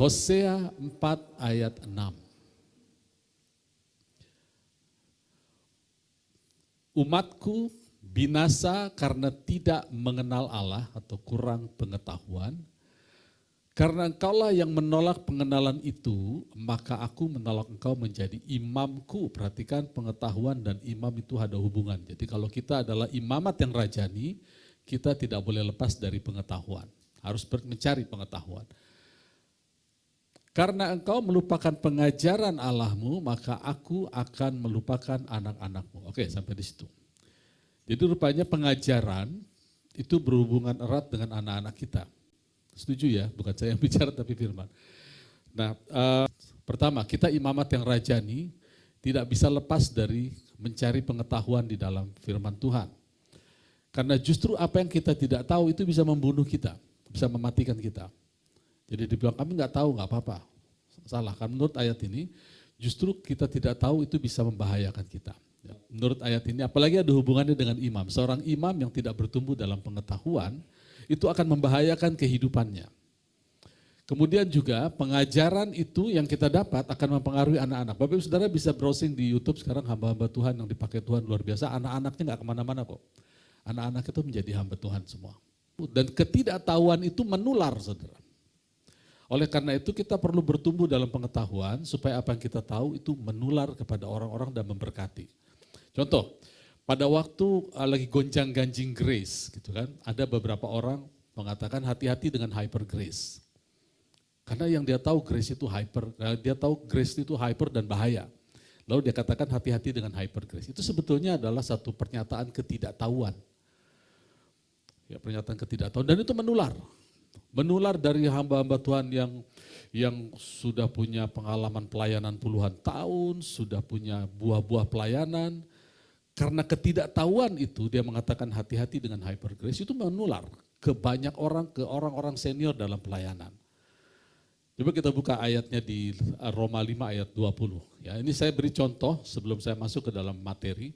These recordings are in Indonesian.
Hosea 4 ayat 6. Umatku binasa karena tidak mengenal Allah atau kurang pengetahuan. Karena engkaulah yang menolak pengenalan itu, maka aku menolak engkau menjadi imamku. Perhatikan, pengetahuan dan imam itu ada hubungan. Jadi kalau kita adalah imamat yang rajani, kita tidak boleh lepas dari pengetahuan. Harus mencari pengetahuan. Karena engkau melupakan pengajaran Allahmu, maka aku akan melupakan anak-anakmu. Oke, sampai di situ. Jadi rupanya pengajaran itu berhubungan erat dengan anak-anak kita. Setuju ya? Bukan saya yang bicara tapi firman. Nah, pertama, kita imamat yang rajani tidak bisa lepas dari mencari pengetahuan di dalam firman Tuhan. Karena justru apa yang kita tidak tahu itu bisa membunuh kita, bisa mematikan kita. Jadi dibilang kami nggak tahu, nggak apa-apa. Salah, kan menurut ayat ini justru kita tidak tahu itu bisa membahayakan kita. Menurut ayat ini, apalagi ada hubungannya dengan imam. Seorang imam yang tidak bertumbuh dalam pengetahuan, itu akan membahayakan kehidupannya. Kemudian juga pengajaran itu yang kita dapat akan mempengaruhi anak-anak. Bapak Ibu Saudara bisa browsing di YouTube sekarang hamba-hamba Tuhan yang dipakai Tuhan luar biasa. Anak-anaknya nggak kemana-mana kok. Anak-anak itu menjadi hamba Tuhan semua. Dan ketidaktahuan itu menular, saudara. Oleh karena itu kita perlu bertumbuh dalam pengetahuan supaya apa yang kita tahu itu menular kepada orang-orang dan memberkati. Contoh, pada waktu lagi gonjang-ganjing grace, gitu kan, ada beberapa orang mengatakan hati-hati dengan hyper grace. Karena yang dia tahu grace itu hyper, dia tahu grace itu hyper dan bahaya. Lalu dia katakan hati-hati dengan hyper grace. Itu sebetulnya adalah satu pernyataan ketidaktahuan. Ya, pernyataan ketidaktahuan dan itu menular. Menular dari hamba-hamba Tuhan yang sudah punya pengalaman pelayanan puluhan tahun, sudah punya buah-buah pelayanan. Karena ketidaktahuan itu dia mengatakan hati-hati dengan hyper grace itu menular ke banyak orang, ke orang-orang senior dalam pelayanan. Coba kita buka ayatnya di Roma 5 ayat 20. Ya, ini saya beri contoh sebelum saya masuk ke dalam materi.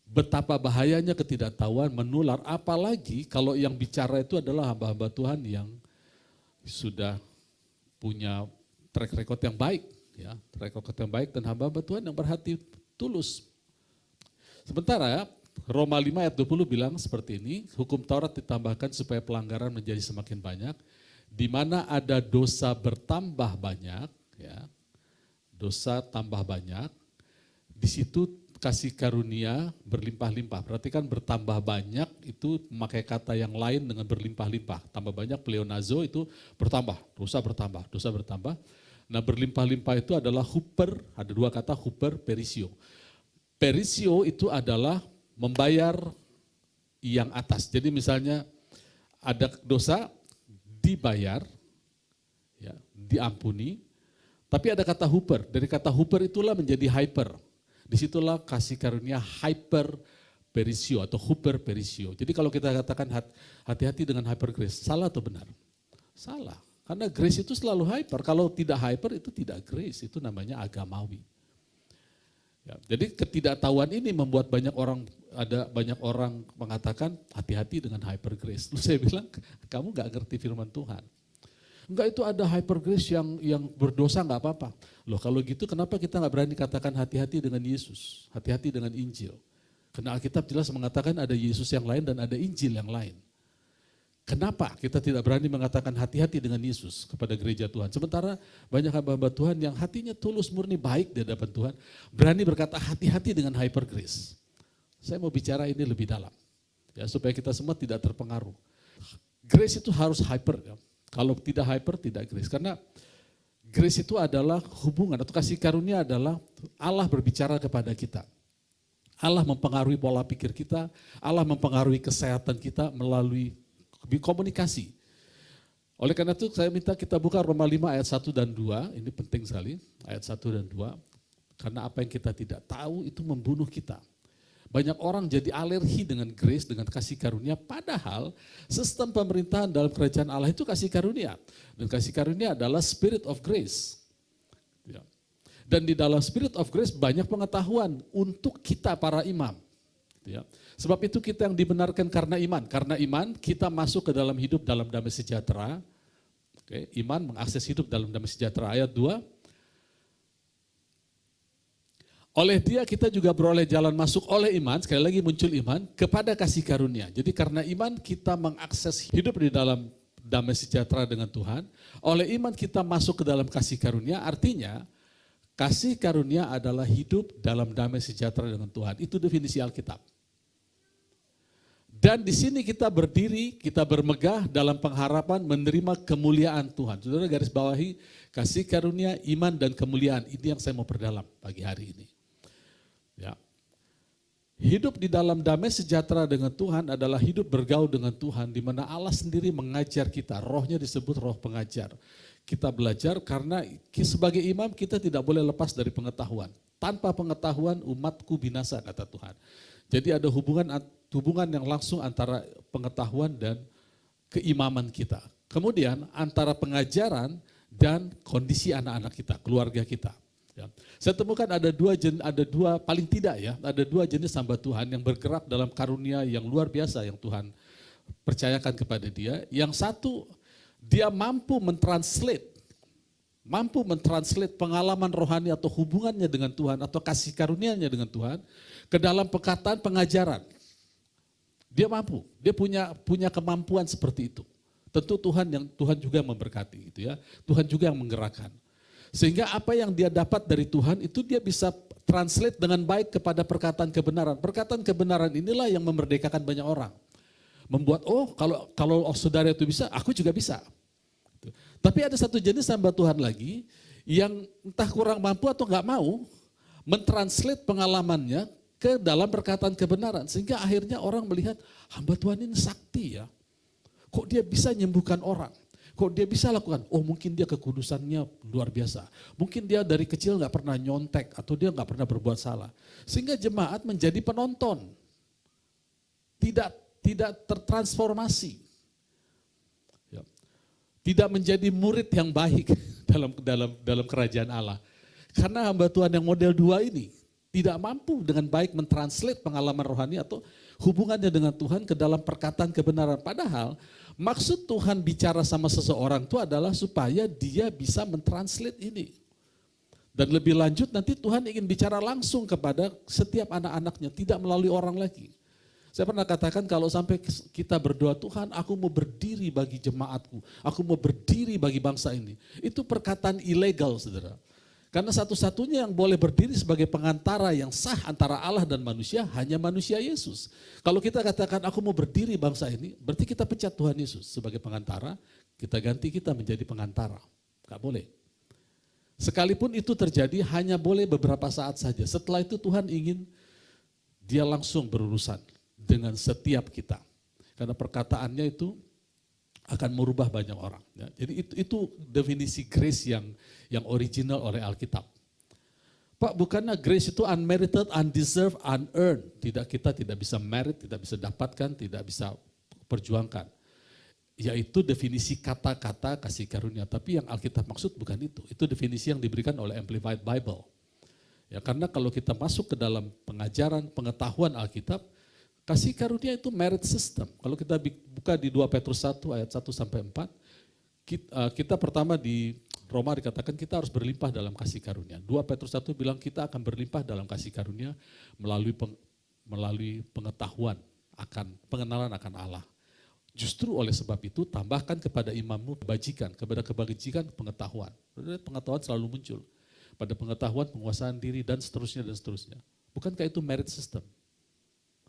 Betapa bahayanya ketidaktahuan menular, apalagi kalau yang bicara itu adalah hamba-hamba Tuhan yang sudah punya track record yang baik, ya, track record yang baik dan hamba-hamba Tuhan yang berhati tulus. Sementara Roma 5 ayat 20 bilang seperti ini, hukum Taurat ditambahkan supaya pelanggaran menjadi semakin banyak, di mana ada dosa bertambah banyak, ya, dosa tambah banyak, di situ kasih karunia berlimpah-limpah. Perhatikan bertambah banyak itu memakai kata yang lain dengan berlimpah-limpah. Tambah banyak pleonazo itu bertambah, dosa bertambah, dosa bertambah. Nah berlimpah-limpah itu adalah huper, ada dua kata huper, perisio. Perisio itu adalah membayar yang atas. Jadi misalnya ada dosa dibayar, ya, diampuni, tapi ada kata huper. Dari kata huper itulah menjadi hyper. Disitulah kasih karunia hyper perisio atau huper perisio. Jadi kalau kita katakan hati-hati dengan hyper grace, salah atau benar? Salah. Karena grace itu selalu hyper. Kalau tidak hyper itu tidak grace, itu namanya agamawi. Ya, jadi ketidaktahuan ini membuat banyak orang mengatakan hati-hati dengan hyper grace. Lalu saya bilang, kamu gak ngerti firman Tuhan. Enggak, itu ada hyper grace yang berdosa gak apa-apa. Loh kalau gitu kenapa kita gak berani katakan hati-hati dengan Yesus, hati-hati dengan Injil. Karena Alkitab jelas mengatakan ada Yesus yang lain dan ada Injil yang lain. Kenapa kita tidak berani mengatakan hati-hati dengan Yesus kepada gereja Tuhan? Sementara banyak hamba-hamba Tuhan yang hatinya tulus murni baik di hadapan Tuhan, berani berkata hati-hati dengan hyper grace. Saya mau bicara ini lebih dalam, ya, supaya kita semua tidak terpengaruh. Grace itu harus hyper, ya. Kalau tidak hyper tidak grace. Karena grace itu adalah hubungan atau kasih karunia adalah Allah berbicara kepada kita. Allah mempengaruhi pola pikir kita, Allah mempengaruhi kesehatan kita melalui komunikasi. Oleh karena itu saya minta kita buka Roma 5 ayat 1 dan 2, ini penting sekali, ayat 1 dan 2. Karena apa yang kita tidak tahu itu membunuh kita. Banyak orang jadi alergi dengan grace, dengan kasih karunia, padahal sistem pemerintahan dalam kerajaan Allah itu kasih karunia. Dan kasih karunia adalah spirit of grace. Ya. Dan di dalam spirit of grace banyak pengetahuan untuk kita para imam. Ya. Sebab itu kita yang dibenarkan karena iman. Karena iman kita masuk ke dalam hidup dalam damai sejahtera Oke, iman mengakses hidup dalam damai sejahtera. Ayat 2, oleh dia kita juga beroleh jalan masuk oleh iman, sekali lagi muncul iman, kepada kasih karunia. Jadi karena iman kita mengakses hidup di dalam damai sejahtera dengan Tuhan. Oleh iman kita masuk ke dalam kasih karunia, artinya kasih karunia adalah hidup dalam damai sejahtera dengan Tuhan. Itu definisi Alkitab. Dan di sini kita berdiri, kita bermegah dalam pengharapan menerima kemuliaan Tuhan. Saudara garis bawahi, kasih karunia, iman, dan kemuliaan. Ini yang saya mau perdalam pagi hari ini. Ya. Hidup di dalam damai sejahtera dengan Tuhan adalah hidup bergaul dengan Tuhan, di mana Allah sendiri mengajar kita. Rohnya disebut roh pengajar. Kita belajar karena sebagai imam kita tidak boleh lepas dari pengetahuan. Tanpa pengetahuan umatku binasa, kata Tuhan. Jadi ada hubungan yang langsung antara pengetahuan dan keimaman kita. Kemudian antara pengajaran dan kondisi anak-anak kita, keluarga kita. Ya. Saya temukan ada dua paling tidak ya, ada dua jenis hamba Tuhan yang bergerak dalam karunia yang luar biasa yang Tuhan percayakan kepada dia. Yang satu, dia mampu mentranslate pengalaman rohani atau hubungannya dengan Tuhan atau kasih karunia-Nya dengan Tuhan ke dalam perkataan pengajaran. Dia mampu, dia punya kemampuan seperti itu. Tentu Tuhan juga memberkati gitu ya. Tuhan juga yang menggerakkan. Sehingga apa yang dia dapat dari Tuhan itu dia bisa translate dengan baik kepada perkataan kebenaran. Perkataan kebenaran inilah yang memerdekakan banyak orang. Membuat, kalau saudara itu bisa, aku juga bisa. Tapi ada satu jenis hamba Tuhan lagi yang entah kurang mampu atau nggak mau mentranslate pengalamannya ke dalam perkataan kebenaran. Sehingga akhirnya orang melihat hamba Tuhan ini sakti ya. Kok dia bisa menyembuhkan orang? Kok dia bisa lakukan? Oh mungkin dia kekudusannya luar biasa. Mungkin dia dari kecil nggak pernah nyontek atau dia nggak pernah berbuat salah. Sehingga jemaat menjadi penonton. Tidak tertransformasi. Ya. Tidak menjadi murid yang baik dalam kerajaan Allah. Karena hamba Tuhan yang model 2 ini tidak mampu dengan baik mentranslate pengalaman rohani atau hubungannya dengan Tuhan ke dalam perkataan kebenaran. Padahal maksud Tuhan bicara sama seseorang itu adalah supaya dia bisa mentranslate ini. Dan lebih lanjut nanti Tuhan ingin bicara langsung kepada setiap anak-anaknya, tidak melalui orang lagi. Saya pernah katakan kalau sampai kita berdoa, Tuhan aku mau berdiri bagi jemaatku, aku mau berdiri bagi bangsa ini. Itu perkataan ilegal saudara. Karena satu-satunya yang boleh berdiri sebagai pengantara yang sah antara Allah dan manusia hanya manusia Yesus. Kalau kita katakan aku mau berdiri bangsa ini, berarti kita pecat Tuhan Yesus sebagai pengantara, kita ganti kita menjadi pengantara. Gak boleh. Sekalipun itu terjadi hanya boleh beberapa saat saja. Setelah itu Tuhan ingin dia langsung berurusan dengan setiap kita. Karena perkataannya itu akan merubah banyak orang. Ya. Jadi itu definisi grace yang original oleh Alkitab. Pak, bukannya grace itu unmerited, undeserved, unearned. Kita tidak bisa merit, tidak bisa dapatkan, tidak bisa perjuangkan. Yaitu definisi kata-kata kasih karunia. Tapi yang Alkitab maksud bukan itu. Itu definisi yang diberikan oleh Amplified Bible. Ya, karena kalau kita masuk ke dalam pengajaran, pengetahuan Alkitab, kasih karunia itu merit system. Kalau kita buka di 2 Petrus 1 ayat 1 sampai 4, kita pertama di Roma dikatakan kita harus berlimpah dalam kasih karunia. 2 Petrus 1 bilang kita akan berlimpah dalam kasih karunia melalui pengetahuan pengenalan akan Allah. Justru oleh sebab itu tambahkan kepada imammu kepada kebajikan pengetahuan. Pengetahuan selalu muncul. Pada pengetahuan, penguasaan diri dan seterusnya dan seterusnya. Bukankah itu merit system?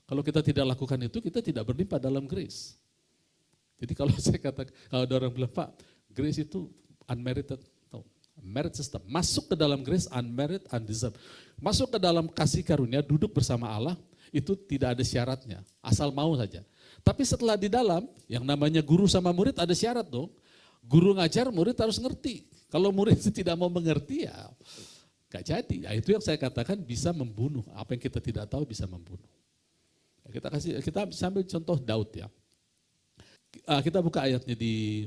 Kalau kita tidak lakukan itu, kita tidak berlimpah dalam grace. Jadi kalau kalau ada orang bilang, Pak, grace itu unmerited, no, merit system. Masuk ke dalam grace, unmerited, undeserved. Masuk ke dalam kasih karunia, duduk bersama Allah, itu tidak ada syaratnya, asal mau saja. Tapi setelah di dalam, yang namanya guru sama murid ada syarat dong. Guru ngajar, murid harus ngerti. Kalau murid tidak mau mengerti, ya gak jadi. Ya, itu yang saya katakan bisa membunuh. Apa yang kita tidak tahu bisa membunuh. Kita sambil contoh Daud ya. Kita buka ayatnya di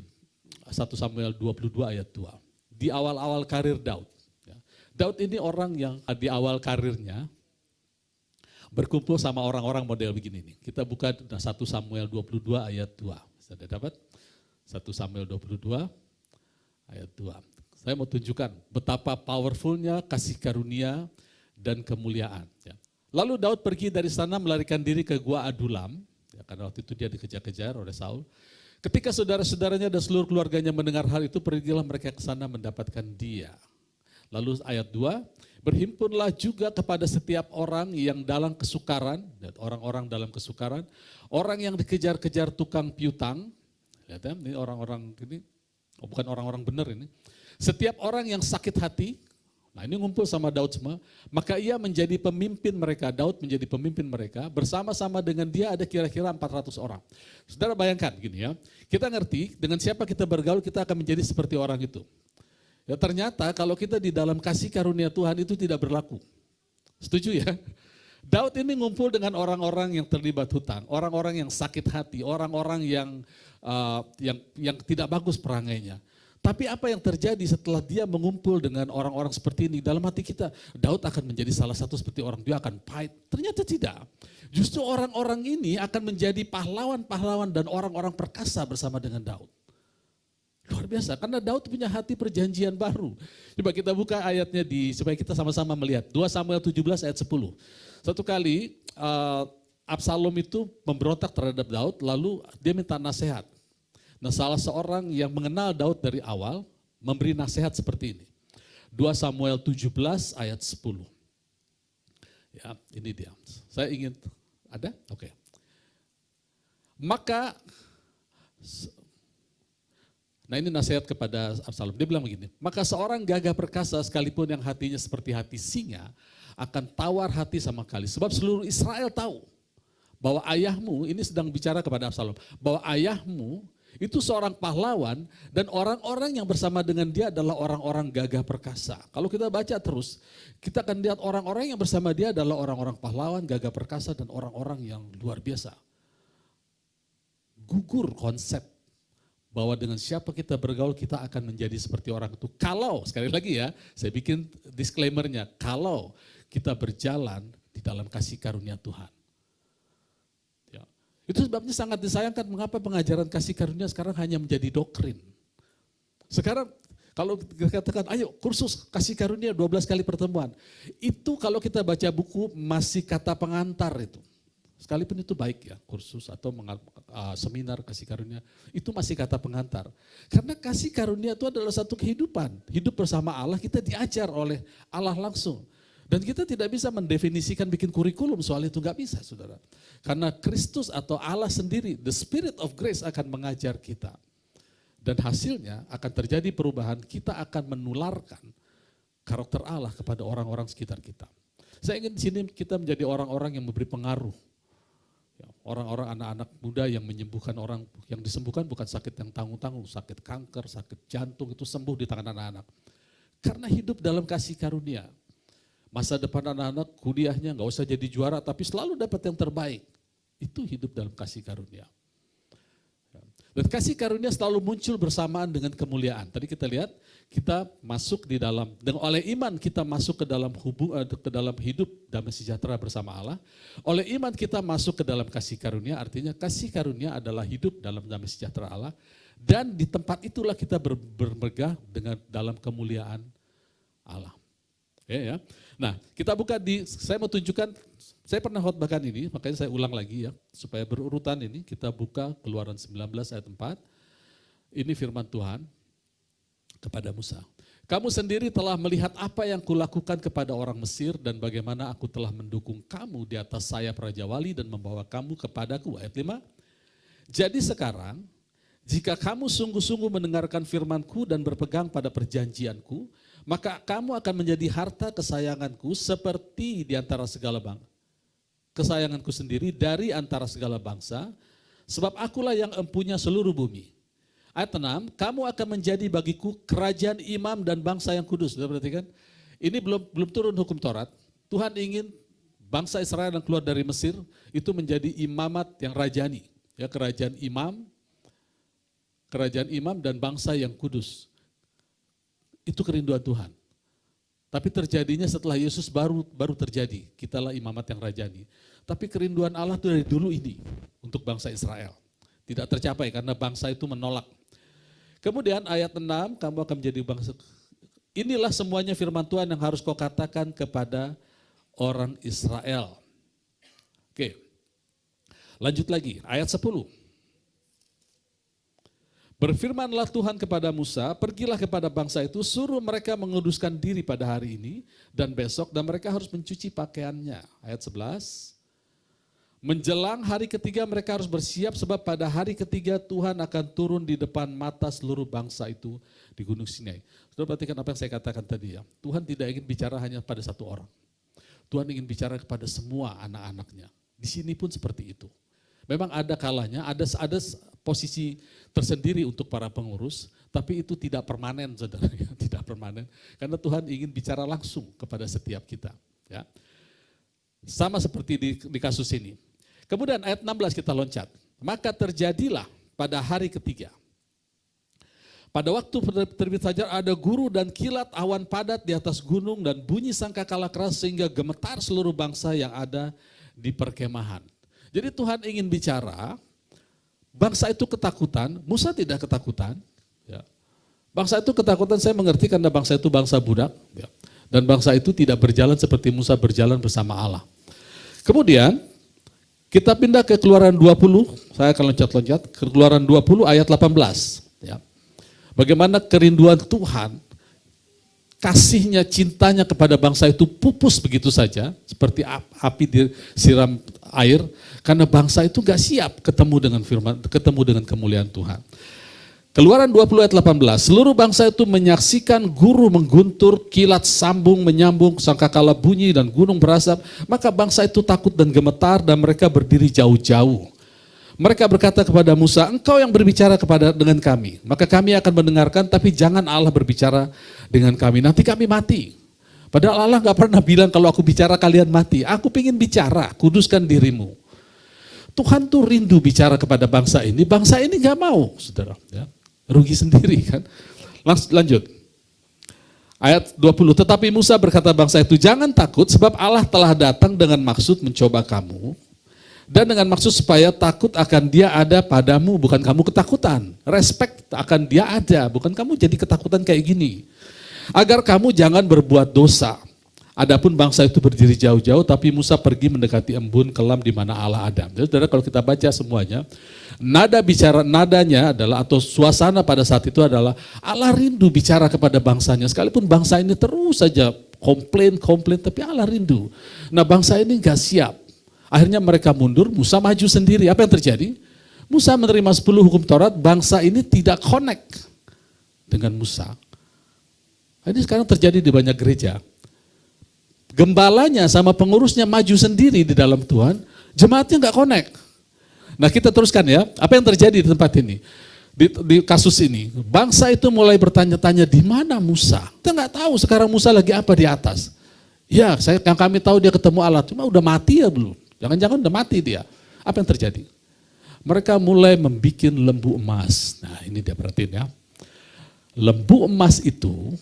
1 Samuel 22 ayat 2. Di awal-awal karir Daud. Ya. Daud ini orang yang di awal karirnya berkumpul sama orang-orang model begini nih. Kita buka 1 Samuel 22 ayat 2. Sudah dapat? 1 Samuel 22 ayat 2. Saya mau tunjukkan betapa powerfulnya kasih karunia dan kemuliaan. Ya. Lalu Daud pergi dari sana melarikan diri ke Gua Adulam, ya, karena waktu itu dia dikejar-kejar oleh Saul. Ketika saudara-saudaranya dan seluruh keluarganya mendengar hal itu, pergilah mereka ke sana mendapatkan dia. Lalu ayat 2, berhimpunlah juga kepada setiap orang yang dalam kesukaran, orang-orang dalam kesukaran, orang yang dikejar-kejar tukang piutang, lihat ya, ini orang-orang ini, bukan orang-orang benar ini. Setiap orang yang sakit hati, nah ini ngumpul sama Daud semua, maka ia menjadi pemimpin mereka, Daud menjadi pemimpin mereka, bersama-sama dengan dia ada kira-kira 400 orang. Saudara bayangkan gini ya, kita ngerti dengan siapa kita bergaul kita akan menjadi seperti orang itu. Ya ternyata kalau kita di dalam kasih karunia Tuhan itu tidak berlaku. Setuju ya? Daud ini ngumpul dengan orang-orang yang terlibat hutang, orang-orang yang sakit hati, orang-orang yang tidak bagus perangainya. Tapi apa yang terjadi setelah dia mengumpul dengan orang-orang seperti ini, dalam hati kita, Daud akan menjadi salah satu seperti orang, dia akan pahit. Ternyata tidak. Justru orang-orang ini akan menjadi pahlawan-pahlawan dan orang-orang perkasa bersama dengan Daud. Luar biasa, karena Daud punya hati perjanjian baru. Coba kita buka ayatnya supaya kita sama-sama melihat. 2 Samuel 17 ayat 10. Satu kali Absalom itu memberontak terhadap Daud, lalu dia minta nasihat. Nah salah seorang yang mengenal Daud dari awal memberi nasihat seperti ini. 2 Samuel 17 ayat 10. Ya ini dia. Saya ingin, ada? Oke. Maka, nah ini nasihat kepada Absalom. Dia bilang begini, maka seorang gagah perkasa sekalipun yang hatinya seperti hati singa akan tawar hati sama kali. Sebab seluruh Israel tahu bahwa ayahmu, ini sedang bicara kepada Absalom, bahwa ayahmu itu seorang pahlawan dan orang-orang yang bersama dengan dia adalah orang-orang gagah perkasa. Kalau kita baca terus, kita akan lihat orang-orang yang bersama dia adalah orang-orang pahlawan, gagah perkasa dan orang-orang yang luar biasa. Gugur konsep bahwa dengan siapa kita bergaul kita akan menjadi seperti orang itu. Kalau, sekali lagi ya, saya bikin disclaimer-nya, kalau kita berjalan di dalam kasih karunia Tuhan. Itu sebabnya sangat disayangkan mengapa pengajaran kasih karunia sekarang hanya menjadi doktrin. Sekarang kalau dikatakan ayo kursus kasih karunia 12 kali pertemuan. Itu kalau kita baca buku masih kata pengantar itu. Sekalipun itu baik ya kursus atau seminar kasih karunia. Itu masih kata pengantar. Karena kasih karunia itu adalah satu kehidupan. Hidup bersama Allah kita diajar oleh Allah langsung. Dan kita tidak bisa mendefinisikan bikin kurikulum soal itu, nggak bisa saudara. Karena Kristus atau Allah sendiri, the Spirit of Grace akan mengajar kita. Dan hasilnya akan terjadi perubahan, kita akan menularkan karakter Allah kepada orang-orang sekitar kita. Saya ingin di sini kita menjadi orang-orang yang memberi pengaruh. Orang-orang anak-anak muda yang menyembuhkan orang, yang disembuhkan bukan sakit yang tanggung-tanggung, sakit kanker, sakit jantung itu sembuh di tangan anak-anak. Karena hidup dalam kasih karunia. Masa depan anak-anak kuliahnya nggak usah jadi juara tapi selalu dapat yang terbaik. Itu hidup dalam kasih karunia. Dan kasih karunia selalu muncul bersamaan dengan kemuliaan. Tadi kita lihat kita masuk di dalam, dengan oleh iman kita masuk ke dalam hidup damai sejahtera bersama Allah. Oleh iman kita masuk ke dalam kasih karunia, artinya kasih karunia adalah hidup dalam damai sejahtera Allah. Dan di tempat itulah kita bermegah dengan dalam kemuliaan Allah. Ya. Nah, kita buka saya mau tunjukkan, saya pernah khotbahkan ini, makanya saya ulang lagi ya, supaya berurutan ini, kita buka Keluaran 19 ayat 4, ini firman Tuhan kepada Musa. Kamu sendiri telah melihat apa yang kulakukan kepada orang Mesir dan bagaimana aku telah mendukung kamu di atas sayap Raja Wali dan membawa kamu kepadaku. Ayat 5, jadi sekarang, jika kamu sungguh-sungguh mendengarkan firmanku dan berpegang pada perjanjianku, maka kamu akan menjadi harta kesayanganku seperti di antara segala bangsa. Kesayanganku sendiri dari antara segala bangsa, sebab akulah yang empunya seluruh bumi. Ayat 6, kamu akan menjadi bagiku kerajaan imam dan bangsa yang kudus. Sudah perhatikan? Ini belum turun hukum Taurat. Tuhan ingin bangsa Israel yang keluar dari Mesir itu menjadi imamat yang rajani. Ya, kerajaan imam dan bangsa yang kudus. Itu kerinduan Tuhan. Tapi terjadinya setelah Yesus baru terjadi. Kitalah imamat yang rajani. Tapi kerinduan Allah itu dari dulu ini untuk bangsa Israel. Tidak tercapai karena bangsa itu menolak. Kemudian ayat 6, kamu akan menjadi bangsa. Inilah semuanya firman Tuhan yang harus kau katakan kepada orang Israel. Oke, lanjut lagi, ayat 10. Berfirmanlah Tuhan kepada Musa, pergilah kepada bangsa itu, suruh mereka menguduskan diri pada hari ini dan besok, dan mereka harus mencuci pakaiannya. Ayat 11. Menjelang hari ketiga mereka harus bersiap, sebab pada hari ketiga Tuhan akan turun di depan mata seluruh bangsa itu di Gunung Sinai. Saudara perhatikan apa yang saya katakan tadi ya. Tuhan tidak ingin bicara hanya pada satu orang. Tuhan ingin bicara kepada semua anak-anaknya. Di sini pun seperti itu. Memang ada kalanya, ada posisi tersendiri untuk para pengurus, tapi itu tidak permanen, saudara, tidak permanen. Karena Tuhan ingin bicara langsung kepada setiap kita. Ya. Sama seperti di kasus ini. Kemudian ayat 16 kita loncat. Maka terjadilah pada hari ketiga. Pada waktu terbit fajar ada guru dan kilat awan padat di atas gunung dan bunyi sangkakala keras sehingga gemetar seluruh bangsa yang ada di perkemahan. Jadi Tuhan ingin bicara, bangsa itu ketakutan, Musa tidak ketakutan. Ya. Bangsa itu ketakutan, saya mengerti karena bangsa itu bangsa budak. Ya. Dan bangsa itu tidak berjalan seperti Musa berjalan bersama Allah. Kemudian kita pindah ke Keluaran 20, saya akan loncat-loncat, ke Keluaran 20 ayat 18. Ya. Bagaimana kerinduan Tuhan, kasihnya, cintanya kepada bangsa itu pupus begitu saja, seperti api disiram air, karena bangsa itu gak siap ketemu dengan kemuliaan Tuhan. Keluaran 20 ayat 18, seluruh bangsa itu menyaksikan guru mengguntur, kilat sambung menyambung, sangkakala bunyi dan gunung berasap, maka bangsa itu takut dan gemetar dan mereka berdiri jauh-jauh. Mereka berkata kepada Musa, engkau yang berbicara dengan kami, maka kami akan mendengarkan, tapi jangan Allah berbicara dengan kami, nanti kami mati. Padahal Allah gak pernah bilang kalau aku bicara kalian mati, aku ingin bicara, kuduskan dirimu. Tuhan tuh rindu bicara kepada bangsa ini gak mau, saudara. Ya. Rugi sendiri kan. Lanjut. Ayat 20, tetapi Musa berkata bangsa itu, jangan takut sebab Allah telah datang dengan maksud mencoba kamu, dan dengan maksud supaya takut akan dia ada padamu, bukan kamu ketakutan. Respect akan dia ada, bukan kamu jadi ketakutan kayak gini. Agar kamu jangan berbuat dosa. Adapun bangsa itu berdiri jauh-jauh, tapi Musa pergi mendekati embun kelam di mana Allah ada. Jadi saudara, kalau kita baca semuanya, nadanya adalah, atau suasana pada saat itu adalah Allah rindu bicara kepada bangsanya. Sekalipun bangsa ini terus saja komplain, tapi Allah rindu. Nah bangsa ini gak siap. Akhirnya mereka mundur, Musa maju sendiri. Apa yang terjadi? Musa menerima 10 hukum Taurat, bangsa ini tidak connect dengan Musa. Ini sekarang terjadi di banyak gereja. Gembalanya sama pengurusnya maju sendiri di dalam Tuhan, jemaatnya gak connect. Nah kita teruskan ya, apa yang terjadi di tempat ini? Di kasus ini, bangsa itu mulai bertanya-tanya di mana Musa? Kita gak tahu sekarang Musa lagi apa di atas. Ya, yang kami tahu dia ketemu Allah, cuma udah mati ya belum? Jangan-jangan udah mati dia. Apa yang terjadi? Mereka mulai membuat lembu emas. Nah ini dia perhatiin ya. Lembu emas itu,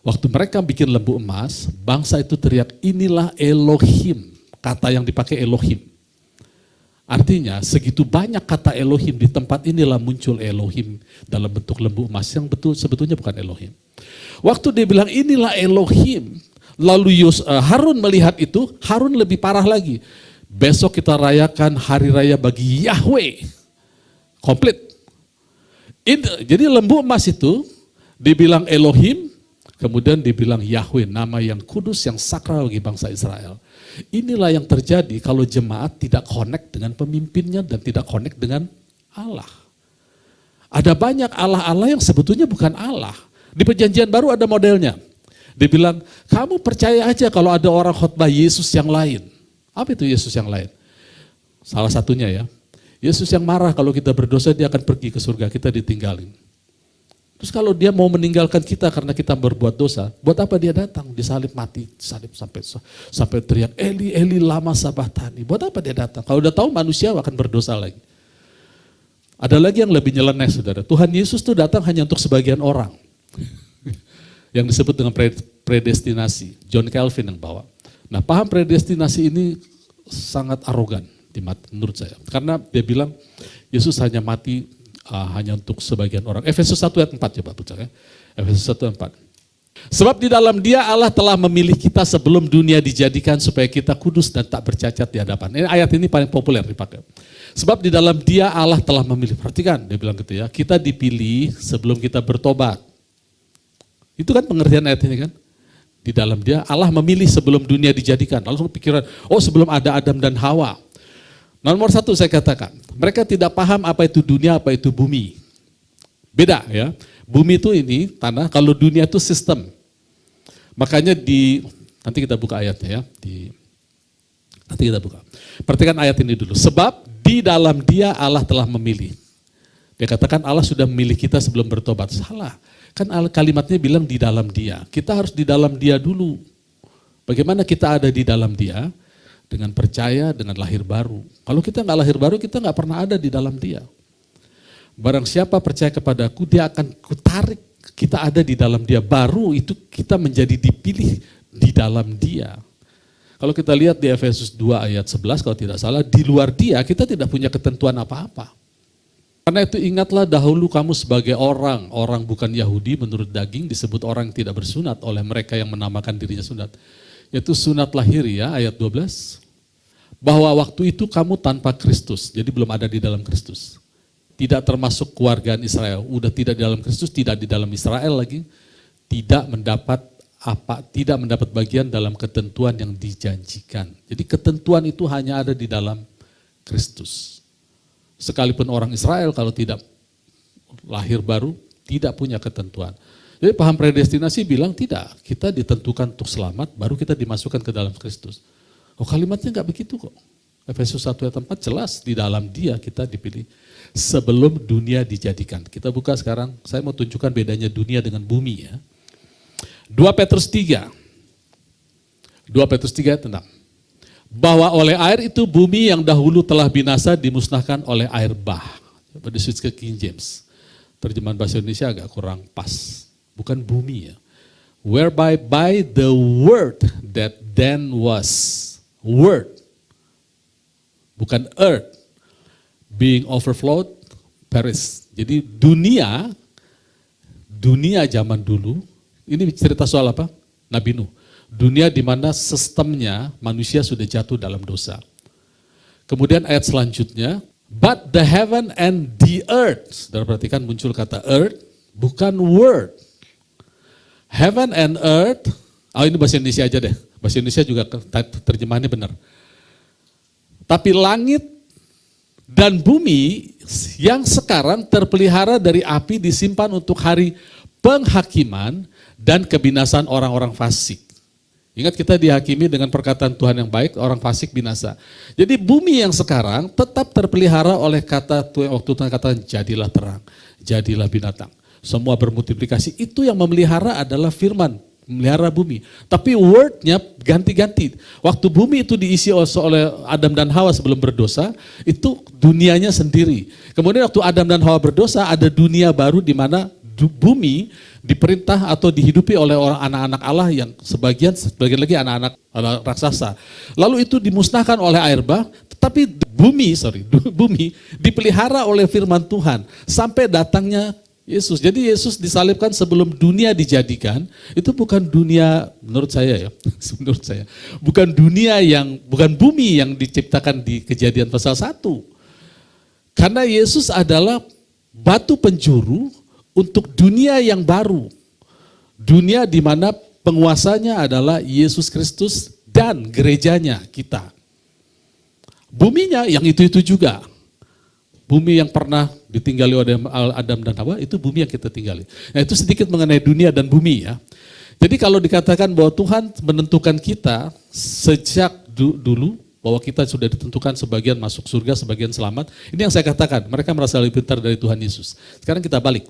waktu mereka bikin lembu emas, bangsa itu teriak, inilah Elohim. Kata yang dipakai Elohim. Artinya segitu banyak kata Elohim, di tempat inilah muncul Elohim dalam bentuk lembu emas yang sebetulnya bukan Elohim. Waktu dia bilang inilah Elohim, lalu Harun melihat itu, Harun lebih parah lagi. Besok kita rayakan hari raya bagi Yahweh. Komplit. Jadi lembu emas itu dibilang Elohim, kemudian dibilang Yahweh, nama yang kudus, yang sakral bagi bangsa Israel. Inilah yang terjadi kalau jemaat tidak connect dengan pemimpinnya dan tidak connect dengan Allah. Ada banyak Allah-Allah yang sebetulnya bukan Allah. Di perjanjian baru ada modelnya. Dibilang, kamu percaya aja kalau ada orang khotbah Yesus yang lain. Apa itu Yesus yang lain? Salah satunya ya, Yesus yang marah kalau kita berdosa dia akan pergi ke surga, kita ditinggalin. Terus kalau dia mau meninggalkan kita karena kita berbuat dosa, buat apa dia datang? Disalib mati, disalib sampai teriak, Eli, Eli lama sabahtani. Buat apa dia datang? Kalau udah tahu manusia akan berdosa lagi. Ada lagi yang lebih nyeleneh saudara, Tuhan Yesus tuh datang hanya untuk sebagian orang. Yang disebut dengan predestinasi, John Calvin yang bawa. Nah paham predestinasi ini sangat arogan menurut saya. Karena dia bilang Yesus hanya mati hanya untuk sebagian orang. Efesus 1 ayat 4 coba baca ya. Efesus 1 ayat 4. Sebab di dalam Dia Allah telah memilih kita sebelum dunia dijadikan supaya kita kudus dan tak bercacat di hadapan. Ini ayat ini paling populer dipakai. Sebab di dalam Dia Allah telah memilih. Perhatikan, dia bilang gitu ya. Kita dipilih sebelum kita bertobat. Itu kan pengertian ayat ini kan. Di dalam Dia Allah memilih sebelum dunia dijadikan. Langsung pikiran, oh sebelum ada Adam dan Hawa. Nomor satu saya katakan, mereka tidak paham apa itu dunia, apa itu bumi. Beda ya. Bumi itu ini tanah, kalau dunia itu sistem. Makanya nanti kita buka ayatnya ya. Nanti kita buka. Perhatikan ayat ini dulu. Sebab di dalam Dia Allah telah memilih. Dia katakan Allah sudah memilih kita sebelum bertobat. Salah. Kan kalimatnya bilang di dalam Dia. Kita harus di dalam Dia dulu. Bagaimana kita ada di dalam Dia? Dengan percaya, dengan lahir baru. Kalau kita nggak lahir baru, kita nggak pernah ada di dalam Dia. Barang siapa percaya kepadaku, Dia akan kutarik. Kita ada di dalam Dia. Baru itu kita menjadi dipilih di dalam Dia. Kalau kita lihat di Efesus 2 ayat 11, kalau tidak salah, di luar Dia kita tidak punya ketentuan apa-apa. Karena itu ingatlah dahulu kamu sebagai orang bukan Yahudi menurut daging disebut orang yang tidak bersunat oleh mereka yang menamakan dirinya sunat. Yaitu sunat lahiriah ayat 12. Bahwa waktu itu kamu tanpa Kristus, jadi belum ada di dalam Kristus. Tidak termasuk keluargaan Israel, udah tidak di dalam Kristus, tidak di dalam Israel lagi. Tidak mendapat bagian dalam ketentuan yang dijanjikan. Jadi ketentuan itu hanya ada di dalam Kristus. Sekalipun orang Israel kalau tidak lahir baru, tidak punya ketentuan. Jadi paham predestinasi bilang tidak, kita ditentukan untuk selamat, baru kita dimasukkan ke dalam Kristus. Oh kalimatnya enggak begitu kok. Efesus 1 ayat 4 jelas, di dalam Dia kita dipilih sebelum dunia dijadikan. Kita buka sekarang, saya mau tunjukkan bedanya dunia dengan bumi ya. 2 Petrus 3 tentang bahwa oleh air itu bumi yang dahulu telah binasa dimusnahkan oleh air bah. Coba di switch ke King James. Terjemahan bahasa Indonesia agak kurang pas. Bukan bumi ya. Whereby by the word that then was. Word. Bukan earth. Being overflowed, perish. Jadi dunia zaman dulu, ini cerita soal apa? Nabi Nuh. Dunia di mana sistemnya manusia sudah jatuh dalam dosa. Kemudian ayat selanjutnya, but the heaven and the earth. Saudara perhatikan muncul kata earth, bukan word. Heaven and earth, ini bahasa Indonesia aja deh. Bahasa Indonesia juga terjemahannya benar. Tapi langit dan bumi yang sekarang terpelihara dari api disimpan untuk hari penghakiman dan kebinasan orang-orang fasik. Ingat kita dihakimi dengan perkataan Tuhan yang baik, orang fasik binasa. Jadi bumi yang sekarang tetap terpelihara oleh kata Tuhan, waktu Tuhan katakan jadilah terang, jadilah binatang. Semua bermultiplikasi, itu yang memelihara adalah firman, memelihara bumi. Tapi wordnya ganti-ganti. Waktu bumi itu diisi oleh Adam dan Hawa sebelum berdosa, itu dunianya sendiri. Kemudian waktu Adam dan Hawa berdosa, ada dunia baru di mana bumi diperintah atau dihidupi oleh orang anak-anak Allah yang sebagian lagi anak-anak raksasa. Lalu itu dimusnahkan oleh air bah, tetapi bumi dipelihara oleh firman Tuhan sampai datangnya Yesus. Jadi Yesus disalibkan sebelum dunia dijadikan. Itu bukan dunia menurut saya ya. Menurut saya. Bukan bumi yang diciptakan di Kejadian pasal 1. Karena Yesus adalah batu penjuru untuk dunia yang baru. Dunia di mana penguasanya adalah Yesus Kristus dan gerejanya kita. Buminya yang itu-itu juga. Bumi yang pernah ditinggali oleh Adam dan Hawa, itu bumi yang kita tinggali. Nah itu sedikit mengenai dunia dan bumi ya. Jadi kalau dikatakan bahwa Tuhan menentukan kita sejak dulu, bahwa kita sudah ditentukan sebagian masuk surga, sebagian selamat. Ini yang saya katakan, mereka merasa lebih pintar dari Tuhan Yesus. Sekarang kita balik.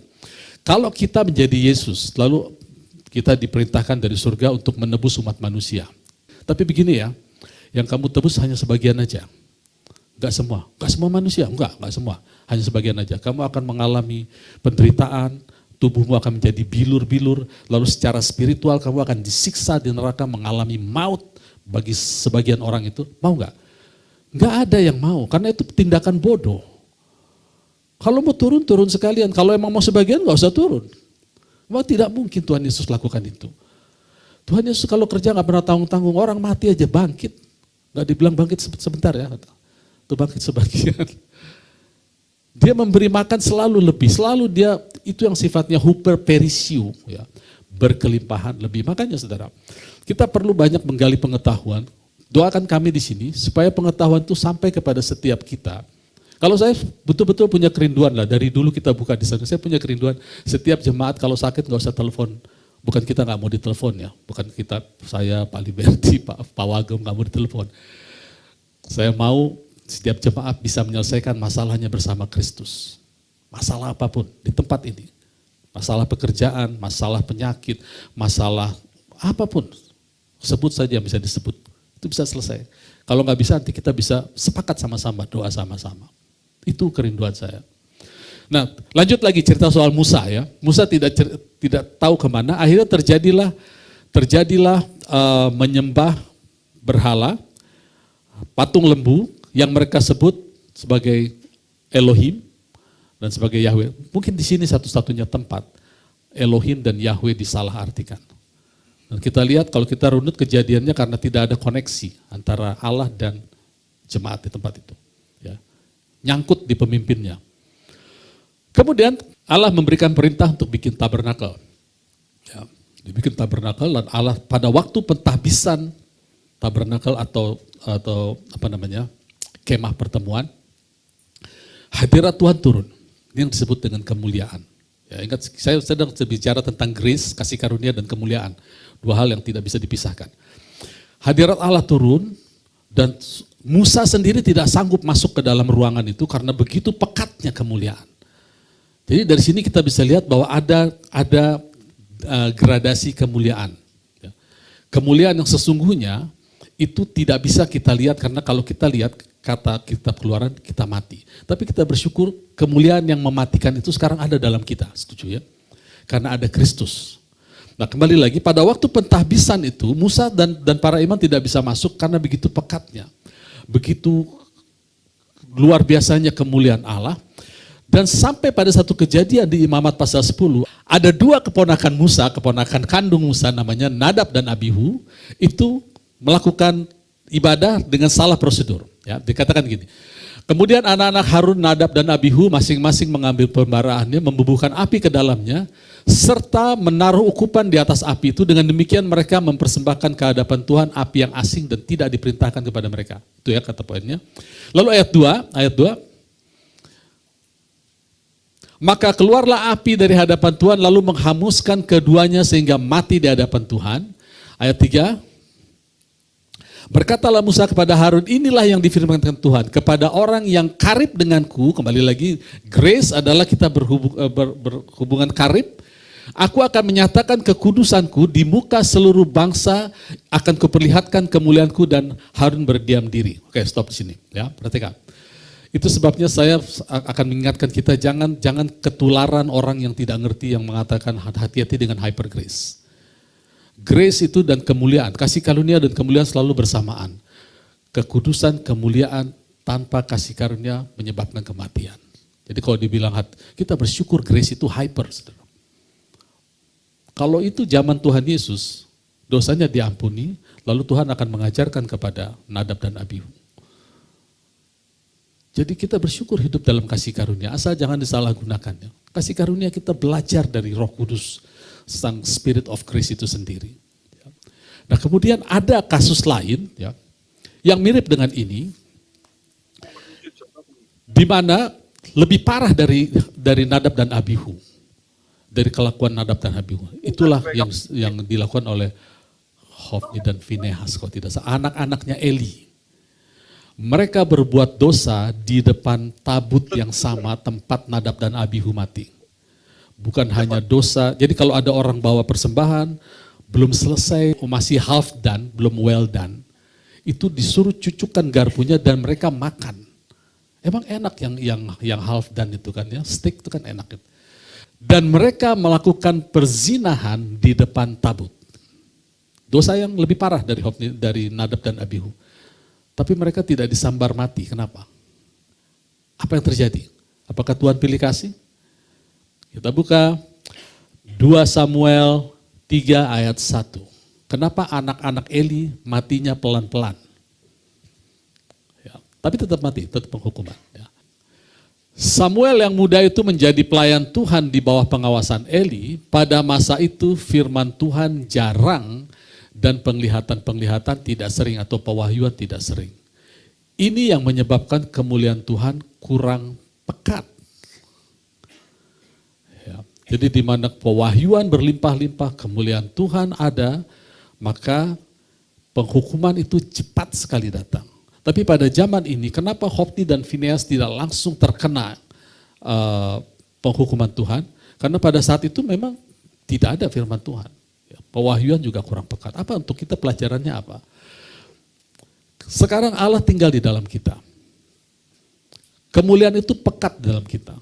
Kalau kita menjadi Yesus, lalu kita diperintahkan dari surga untuk menebus umat manusia. Tapi begini ya, yang kamu tebus hanya sebagian aja. Enggak semua manusia, enggak semua, hanya sebagian aja. Kamu akan mengalami penderitaan, tubuhmu akan menjadi bilur-bilur, lalu secara spiritual kamu akan disiksa di neraka, mengalami maut bagi sebagian orang itu. Mau enggak? Enggak ada yang mau, karena itu tindakan bodoh. Kalau mau turun, turun sekalian. Kalau emang mau sebagian, nggak usah turun. Memang tidak mungkin Tuhan Yesus lakukan itu. Tuhan Yesus kalau kerja nggak pernah tanggung-tanggung, orang mati aja bangkit. Nggak dibilang bangkit sebentar ya, itu bangkit sebagian. Dia memberi makan selalu lebih, selalu dia itu yang sifatnya huper perisiu, ya, berkelimpahan lebih. Makanya saudara, kita perlu banyak menggali pengetahuan. Doakan kami di sini supaya pengetahuan itu sampai kepada setiap kita. Kalau saya betul-betul punya kerinduan lah, dari dulu kita buka di sana, saya punya kerinduan setiap jemaat kalau sakit nggak usah telepon. Bukan kita nggak mau ditelepon ya, bukan kita, saya, Pak Liberty, Pak Wagem nggak mau ditelepon. Saya mau setiap jemaat bisa menyelesaikan masalahnya bersama Kristus. Masalah apapun di tempat ini. Masalah pekerjaan, masalah penyakit, masalah apapun. Sebut saja yang bisa disebut. Itu bisa selesai. Kalau nggak bisa nanti kita bisa sepakat sama-sama, doa sama-sama. Itu kerinduan saya. Nah, lanjut lagi cerita soal Musa ya. Musa tidak tahu kemana, akhirnya terjadilah menyembah berhala, patung lembu yang mereka sebut sebagai Elohim dan sebagai Yahweh. Mungkin di sini satu-satunya tempat Elohim dan Yahweh disalahartikan. Dan kita lihat kalau kita runut kejadiannya karena tidak ada koneksi antara Allah dan jemaat di tempat itu. Ya. Nyangkut di pemimpinnya. Kemudian Allah memberikan perintah untuk bikin tabernakel. Ya, dibikin tabernakel dan Allah pada waktu pentahbisan tabernakel atau apa namanya, kemah pertemuan, hadirat Tuhan turun. Ini yang disebut dengan kemuliaan. Ya, ingat saya sedang berbicara tentang grace, kasih karunia dan kemuliaan. Dua hal yang tidak bisa dipisahkan. Hadirat Allah turun dan Musa sendiri tidak sanggup masuk ke dalam ruangan itu karena begitu pekatnya kemuliaan. Jadi dari sini kita bisa lihat bahwa ada gradasi kemuliaan. Kemuliaan yang sesungguhnya itu tidak bisa kita lihat karena kalau kita lihat kata kitab Keluaran kita mati. Tapi kita bersyukur kemuliaan yang mematikan itu sekarang ada dalam kita, setuju ya? Karena ada Kristus. Nah kembali lagi pada waktu pentahbisan itu Musa dan para imam tidak bisa masuk karena begitu pekatnya. Begitu luar biasanya kemuliaan Allah. Dan sampai pada satu kejadian di Imamat pasal 10, ada dua keponakan Musa, keponakan kandung Musa namanya Nadab dan Abihu, itu melakukan ibadah dengan salah prosedur. Ya, dikatakan gini, kemudian anak-anak Harun, Nadab dan Abihu masing-masing mengambil pembaraannya, membubuhkan api ke dalamnya, serta menaruh ukupan di atas api itu, dengan demikian mereka mempersembahkan ke hadapan Tuhan api yang asing dan tidak diperintahkan kepada mereka. Itu ya kata poinnya. Lalu ayat 2, maka keluarlah api dari hadapan Tuhan lalu menghanguskan keduanya sehingga mati di hadapan Tuhan. Ayat 3, berkatalah Musa kepada Harun, inilah yang difirmankan Tuhan, kepada orang yang karib denganku, kembali lagi, grace adalah kita berhubungan karib, aku akan menyatakan kekudusanku di muka seluruh bangsa, akan kuperlihatkan kemuliaanku dan Harun berdiam diri. Oke, stop di sini, ya, perhatikan. Itu sebabnya saya akan mengingatkan kita jangan ketularan orang yang tidak ngerti yang mengatakan hati-hati dengan hyper grace. Grace itu dan kemuliaan, kasih karunia dan kemuliaan selalu bersamaan. Kekudusan, kemuliaan tanpa kasih karunia menyebabkan kematian. Jadi kalau dibilang kita bersyukur grace itu hyper. Saudara. Kalau itu zaman Tuhan Yesus, dosanya diampuni, lalu Tuhan akan mengajarkan kepada Nadab dan Abihu. Jadi kita bersyukur hidup dalam kasih karunia, asal jangan disalahgunakannya. Kasih karunia kita belajar dari Roh Kudus, Sang Spirit of Grace itu sendiri. Nah kemudian ada kasus lain ya, yang mirip dengan ini, di mana lebih parah dari Nadab dan Abihu, dari kelakuan Nadab dan Abihu. Itulah yang dilakukan oleh Hofni dan Finehas, kalau tidak salah, anak-anaknya Eli. Mereka berbuat dosa di depan tabut yang sama tempat Nadab dan Abihu mati. Bukan hanya dosa, jadi kalau ada orang bawa persembahan, belum selesai, masih half done, belum well done, itu disuruh cucukkan garpunya dan mereka makan. Emang enak yang half done itu kan ya, steak itu kan enak. Dan mereka melakukan perzinahan di depan tabut. Dosa yang lebih parah dari Nadab dan Abihu. Tapi mereka tidak disambar mati. Kenapa? Apa yang terjadi? Apakah Tuhan pilih kasih? Kita buka 2 Samuel 3 ayat 1. Kenapa anak-anak Eli matinya pelan-pelan? Ya, tapi tetap mati, tetap penghukuman. Ya. Samuel yang muda itu menjadi pelayan Tuhan di bawah pengawasan Eli. Pada masa itu firman Tuhan jarang dan penglihatan-penglihatan tidak sering atau pewahyuan tidak sering. Ini yang menyebabkan kemuliaan Tuhan kurang pekat. Ya. Jadi di mana pewahyuan berlimpah-limpah, kemuliaan Tuhan ada, maka penghukuman itu cepat sekali datang. Tapi pada zaman ini, kenapa Hofni dan Fineas tidak langsung terkena penghukuman Tuhan? Karena pada saat itu memang tidak ada firman Tuhan. Ya, pewahyuan juga kurang pekat. Apa untuk kita pelajarannya apa? Sekarang Allah tinggal di dalam kita. Kemuliaan itu pekat dalam kita.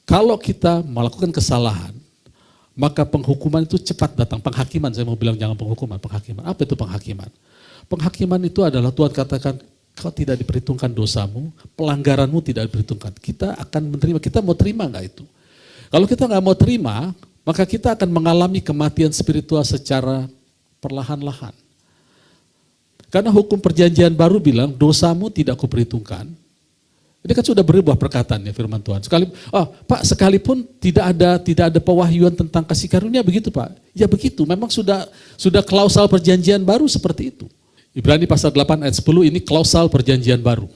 Kalau kita melakukan kesalahan, maka penghukuman itu cepat datang. Penghakiman, saya mau bilang jangan penghukuman, penghakiman. Apa itu penghakiman? Penghakiman itu adalah Tuhan katakan, kau tidak diperhitungkan dosamu, pelanggaranmu tidak diperhitungkan. Kita akan menerima, kita mau terima enggak itu? Kalau kita enggak mau terima, maka kita akan mengalami kematian spiritual secara perlahan-lahan. Karena hukum perjanjian baru bilang dosamu tidak kuperhitungkan. Ini kan sudah berubah perkataan ya firman Tuhan. Pak, sekalipun tidak ada pewahyuan tentang kasih karunia begitu Pak. Ya begitu, memang sudah klausal perjanjian baru seperti itu. Ibrani pasal 8 ayat 10 ini klausal perjanjian baru.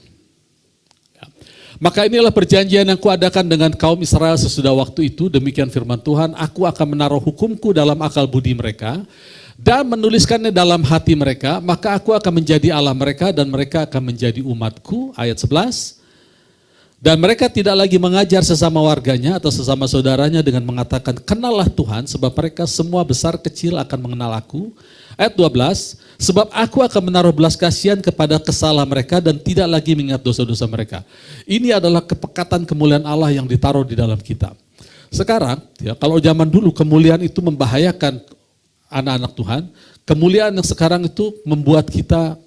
Ya. Maka inilah perjanjian yang kuadakan dengan kaum Israel sesudah waktu itu, demikian firman Tuhan, aku akan menaruh hukumku dalam akal budi mereka, dan menuliskannya dalam hati mereka, maka aku akan menjadi Allah mereka dan mereka akan menjadi umatku. Ayat 11. Dan mereka tidak lagi mengajar sesama warganya atau sesama saudaranya dengan mengatakan, kenallah Tuhan, sebab mereka semua besar kecil akan mengenal aku. Ayat 12, sebab aku akan menaruh belas kasihan kepada kesalahan mereka dan tidak lagi mengingat dosa-dosa mereka. Ini adalah kepekatan kemuliaan Allah yang ditaruh di dalam kita. Sekarang, ya, kalau zaman dulu kemuliaan itu membahayakan anak-anak Tuhan, kemuliaan yang sekarang itu membuat kita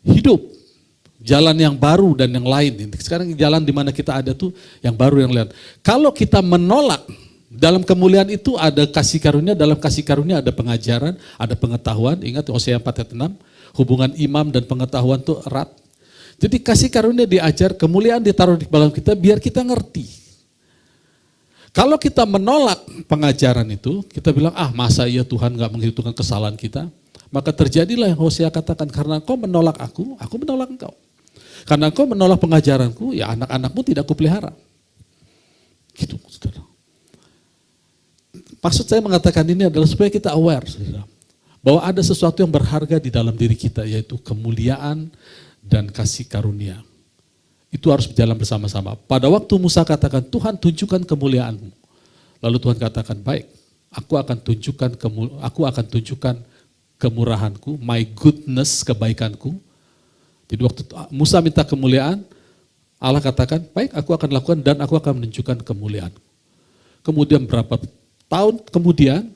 hidup jalan yang baru dan yang lain. Sekarang jalan di mana kita ada tuh yang baru, yang lain. Kalau kita menolak, dalam kemuliaan itu ada kasih karunia, dalam kasih karunia ada pengajaran, ada pengetahuan. Ingat Hosea 4 ayat 6, hubungan imam dan pengetahuan itu erat. Jadi kasih karunia diajar, kemuliaan ditaruh di dalam kita biar kita ngerti. Kalau kita menolak pengajaran itu, kita bilang, masa iya Tuhan gak menghitungkan kesalahan kita? Maka terjadilah yang Hosea katakan, karena engkau menolak aku menolak engkau. Karena engkau menolak pengajaranku, ya anak-anakmu tidak kupelihara. Gitu, saudara. Maksud saya mengatakan ini adalah supaya kita aware, saudara, bahwa ada sesuatu yang berharga di dalam diri kita, yaitu kemuliaan dan kasih karunia. Itu harus berjalan bersama-sama. Pada waktu Musa katakan, Tuhan tunjukkan kemuliaanmu. Lalu Tuhan katakan, baik, aku akan tunjukkan kemurahanku, my goodness, kebaikanku. Jadi waktu Musa minta kemuliaan, Allah katakan, baik, aku akan lakukan dan aku akan menunjukkan kemuliaan. Kemudian berapa tahun kemudian,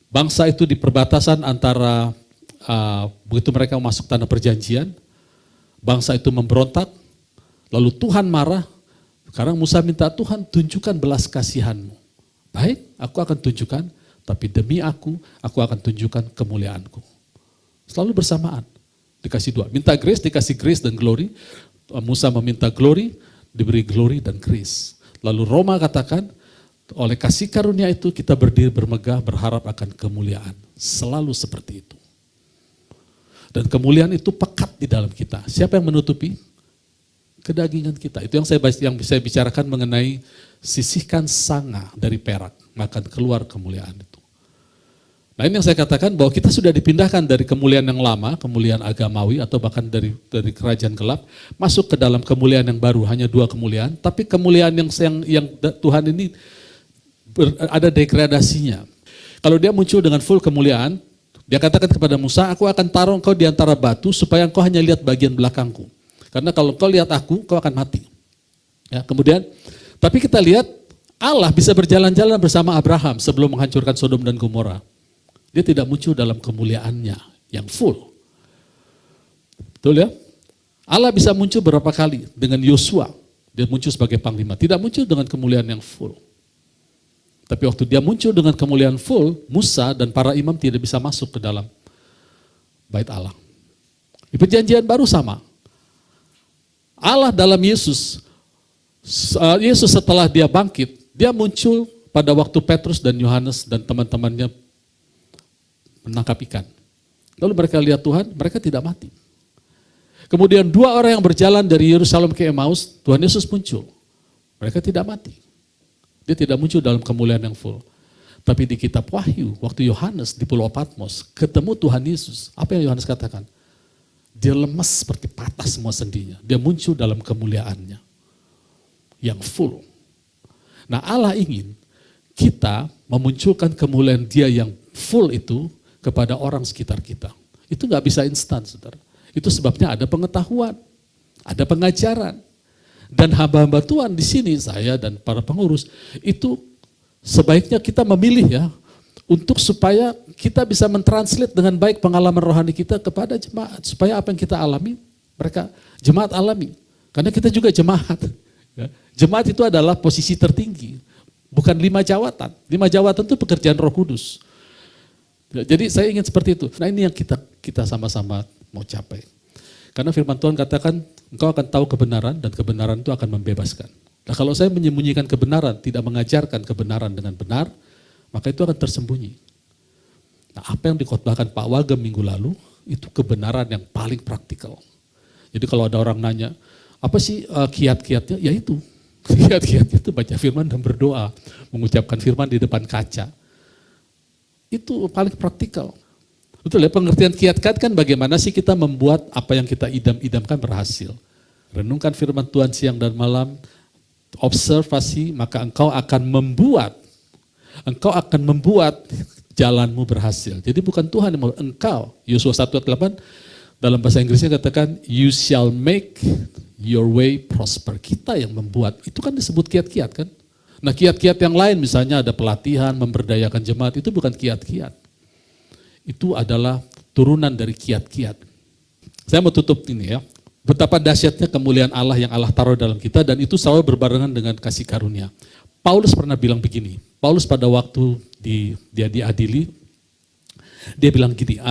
bangsa itu di perbatasan antara, begitu mereka masuk tanah perjanjian, bangsa itu memberontak, lalu Tuhan marah. Sekarang Musa minta, Tuhan tunjukkan belas kasihanmu. Baik, aku akan tunjukkan, tapi demi aku akan tunjukkan kemuliaanku. Selalu bersamaan, dikasih dua. Minta grace, dikasih grace dan glory. Musa meminta glory, diberi glory dan grace. Lalu Roma katakan, oleh kasih karunia itu kita berdiri bermegah, berharap akan kemuliaan. Selalu seperti itu. Dan kemuliaan itu pekat di dalam kita. Siapa yang menutupi? Kedagingan kita. Itu yang saya bicarakan mengenai sisihkan sanga dari perak, maka keluar kemuliaan itu. Nah ini yang saya katakan bahwa kita sudah dipindahkan dari kemuliaan yang lama, kemuliaan agamawi atau bahkan dari kerajaan gelap, masuk ke dalam kemuliaan yang baru, hanya dua kemuliaan, tapi kemuliaan yang Tuhan ini ada degradasinya. Kalau dia muncul dengan full kemuliaan, dia katakan kepada Musa, aku akan taruh engkau di antara batu supaya engkau hanya lihat bagian belakangku. Karena kalau engkau lihat aku, engkau akan mati. Ya, kemudian, tapi kita lihat Allah bisa berjalan-jalan bersama Abraham sebelum menghancurkan Sodom dan Gomora. Dia tidak muncul dalam kemuliaannya yang full. Betul ya? Allah bisa muncul berapa kali dengan Yosua. Dia muncul sebagai panglima, tidak muncul dengan kemuliaan yang full. Tapi waktu dia muncul dengan kemuliaan full, Musa dan para imam tidak bisa masuk ke dalam bait Allah. Di perjanjian baru sama. Allah dalam Yesus setelah dia bangkit, dia muncul pada waktu Petrus dan Yohanes dan teman-temannya menangkap ikan. Lalu mereka lihat Tuhan, mereka tidak mati. Kemudian 2 orang yang berjalan dari Yerusalem ke Emmaus, Tuhan Yesus muncul. Mereka tidak mati. Dia tidak muncul dalam kemuliaan yang full. Tapi di kitab Wahyu, waktu Yohanes di Pulau Patmos, ketemu Tuhan Yesus. Apa yang Yohanes katakan? Dia lemas seperti patah semua sendinya. Dia muncul dalam kemuliaannya. Yang full. Nah Allah ingin kita memunculkan kemuliaan dia yang full itu kepada orang sekitar kita. Itu gak bisa instan, saudara. Itu sebabnya ada pengetahuan, ada pengajaran. Dan hamba-hamba Tuhan di sini, saya dan para pengurus, itu sebaiknya kita memilih ya, untuk supaya kita bisa mentranslate dengan baik pengalaman rohani kita kepada jemaat. Supaya apa yang kita alami, mereka jemaat alami. Karena kita juga jemaat. Jemaat itu adalah posisi tertinggi, bukan 5 jawatan. 5 jawatan itu pekerjaan Roh Kudus. Jadi saya ingin seperti itu. Nah ini yang kita sama-sama mau capai. Karena firman Tuhan katakan, engkau akan tahu kebenaran dan kebenaran itu akan membebaskan. Nah kalau saya menyembunyikan kebenaran, tidak mengajarkan kebenaran dengan benar, maka itu akan tersembunyi. Nah apa yang dikhotbahkan Pak Wagem minggu lalu, itu kebenaran yang paling praktikal. Jadi kalau ada orang nanya, apa sih kiat-kiatnya? Ya itu, kiat-kiatnya itu baca firman dan berdoa, mengucapkan firman di depan kaca. Itu paling praktikal. Betul ya, pengertian kiat-kiat kan bagaimana sih kita membuat apa yang kita idam-idamkan berhasil. Renungkan firman Tuhan siang dan malam, observasi, maka engkau akan membuat jalanmu berhasil. Jadi bukan Tuhan yang mau, engkau. Yosua 1:8 dalam bahasa Inggrisnya katakan, you shall make your way prosper. Kita yang membuat, itu kan disebut kiat-kiat kan. Nah kiat-kiat yang lain misalnya ada pelatihan, memberdayakan jemaat, itu bukan kiat-kiat. Itu adalah turunan dari kiat-kiat. Saya mau tutup ini ya. Betapa dahsyatnya kemuliaan Allah yang Allah taruh dalam kita dan itu selalu berbarengan dengan kasih karunia. Paulus pernah bilang begini. Paulus pada waktu dia diadili, dia bilang gini,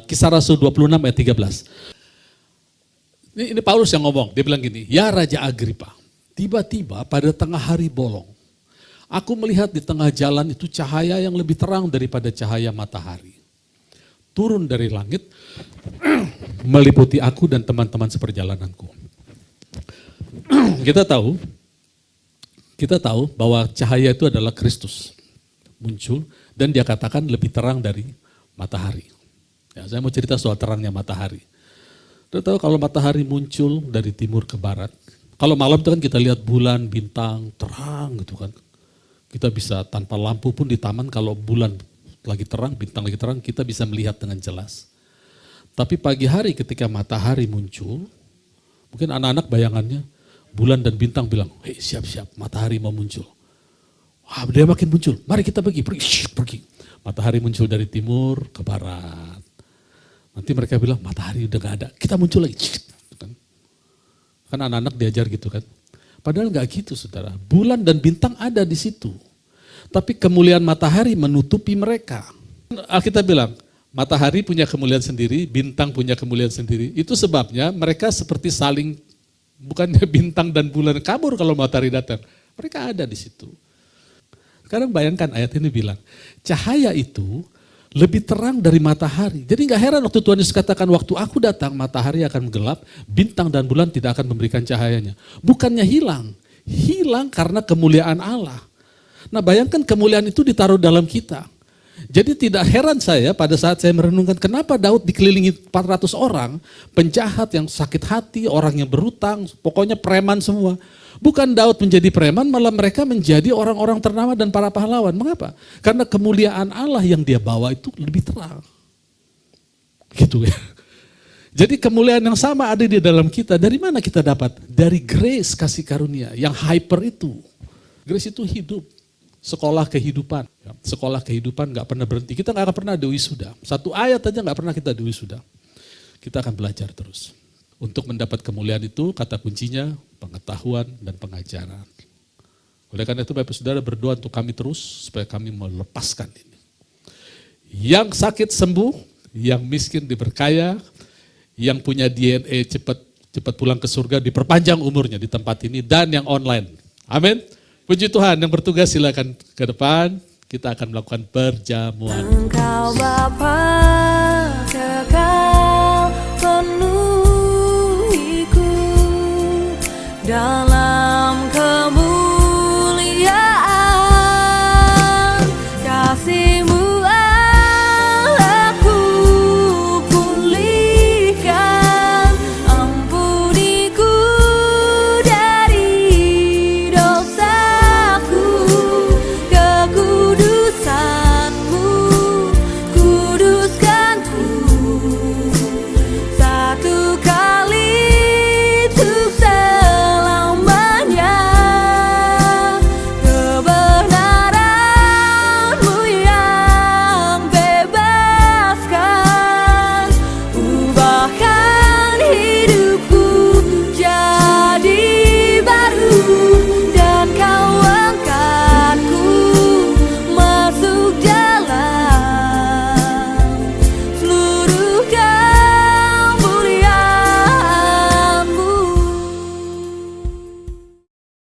Kisah Rasul 26 ayat 13. Ini Paulus yang ngomong, dia bilang gini, ya Raja Agripa, tiba-tiba pada tengah hari bolong, aku melihat di tengah jalan itu cahaya yang lebih terang daripada cahaya matahari. Turun dari langit, meliputi aku dan teman-teman seperjalananku. Kita tahu bahwa cahaya itu adalah Kristus. Muncul dan dia katakan lebih terang dari matahari. Ya, saya mau cerita soal terangnya matahari. Kita tahu kalau matahari muncul dari timur ke barat. Kalau malam itu kan kita lihat bulan, bintang, terang gitu kan. Kita bisa tanpa lampu pun di taman kalau bulan lagi terang, bintang lagi terang, kita bisa melihat dengan jelas. Tapi pagi hari ketika matahari muncul, mungkin anak-anak bayangannya, bulan dan bintang bilang, hei siap-siap matahari mau muncul. Wah dia makin muncul, mari kita pergi. Matahari muncul dari timur ke barat. Nanti mereka bilang matahari udah gak ada, kita muncul lagi. Kan anak-anak diajar gitu kan. Padahal gak gitu saudara, bulan dan bintang ada di situ. Tapi kemuliaan matahari menutupi mereka. Alkitab bilang, matahari punya kemuliaan sendiri, bintang punya kemuliaan sendiri. Itu sebabnya mereka seperti saling, bukannya bintang dan bulan kabur kalau matahari datang. Mereka ada di situ. Sekarang bayangkan ayat ini bilang, cahaya itu lebih terang dari matahari. Jadi gak heran waktu Tuhan Yesus katakan, waktu aku datang matahari akan gelap, bintang dan bulan tidak akan memberikan cahayanya. Bukannya hilang karena kemuliaan Allah. Nah bayangkan kemuliaan itu ditaruh dalam kita. Jadi tidak heran saya pada saat saya merenungkan kenapa Daud dikelilingi 400 orang, penjahat yang sakit hati, orang yang berhutang, pokoknya preman semua. Bukan Daud menjadi preman, malah mereka menjadi orang-orang ternama dan para pahlawan. Mengapa? Karena kemuliaan Allah yang dia bawa itu lebih terang. Gitu ya. Jadi kemuliaan yang sama ada di dalam kita. Dari mana kita dapat? Dari grace kasih karunia yang hyper itu. Grace itu hidup. Sekolah kehidupan gak pernah berhenti. Kita gak akan pernah di wisuda. Satu ayat aja gak pernah kita di wisuda. Kita akan belajar terus. Untuk mendapat kemuliaan itu, kata kuncinya pengetahuan dan pengajaran. Oleh karena itu Bapak Saudara berdoa untuk kami terus, supaya kami melepaskan ini. Yang sakit sembuh, yang miskin diberkaya, yang punya DNA cepat pulang ke surga, diperpanjang umurnya di tempat ini, dan yang online. Amin. Puji Tuhan, yang bertugas silakan ke depan, kita akan melakukan perjamuan. Engkau Bapa kekal penuhiku dalam